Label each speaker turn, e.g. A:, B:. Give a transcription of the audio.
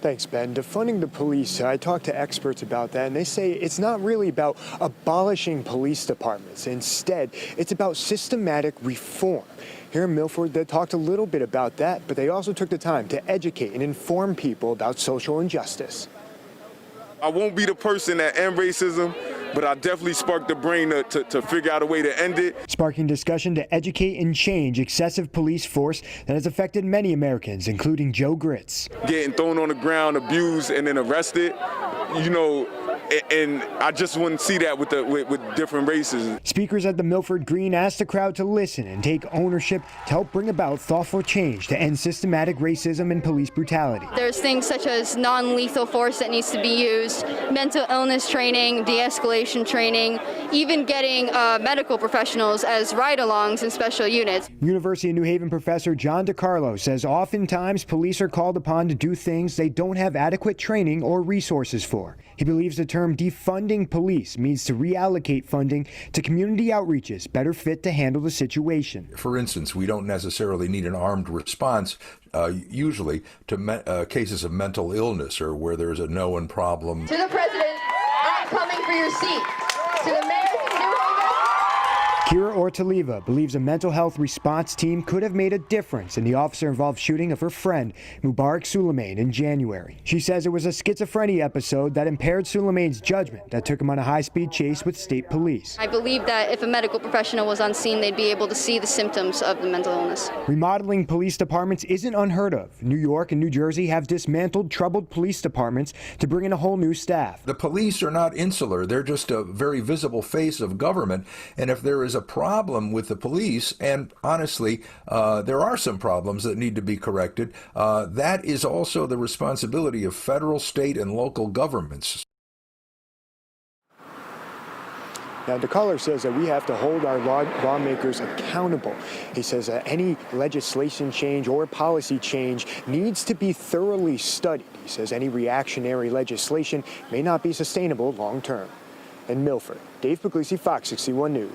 A: Thanks, Ben. Defunding the police, I talked to experts about that, and they say it's not really about abolishing police departments. Instead, it's about systematic reform. Here in Milford, they talked a little bit about that, but they also took the time to educate and inform people about social injustice.
B: I won't be the person that ends racism, but I definitely sparked the brain to figure out a way to end it.
A: Sparking discussion to educate and change excessive police force that has affected many Americans, including Joe Gritz.
B: Getting thrown on the ground, abused, and then arrested, and I just wouldn't see that with different races.
A: Speakers at the Milford Green asked the crowd to listen and take ownership to help bring about thoughtful change to end systematic racism and police brutality.
C: There's things such as non-lethal force that needs to be used, mental illness training, de-escalation training, even getting medical professionals as ride-alongs in special units.
A: University of New Haven professor John DiCarlo says oftentimes police are called upon to do things they don't have adequate training or resources for. He believes the term defunding police means to reallocate funding to community outreaches better fit to handle the situation.
D: For instance, we don't necessarily need an armed response usually to cases of mental illness or where there's a known problem.
E: To the president, I'm coming for your seat. To the mayors of New Haven.
A: Kira Ortaliva believes a mental health response team could have made a difference in the officer-involved shooting of her friend, Mubarak Suleiman, in January. She says it was a schizophrenia episode that impaired Suleiman's judgment that took him on a high-speed chase with state police.
C: I believe that if a medical professional was on scene, they'd be able to see the symptoms of the mental illness.
A: Remodeling police departments isn't unheard of. New York and New Jersey have dismantled troubled police departments to bring in a whole new staff.
D: The police are not insular. They're just a very visible face of government. And if there is a problem with the police, and honestly, there are some problems that need to be corrected, that is also the responsibility of federal, state, and local governments.
A: Now, DeCollar says that we have to hold our lawmakers accountable. He says that any legislation change or policy change needs to be thoroughly studied. He says any reactionary legislation may not be sustainable long term. In Milford, Dave Puglisi, Fox 61 News.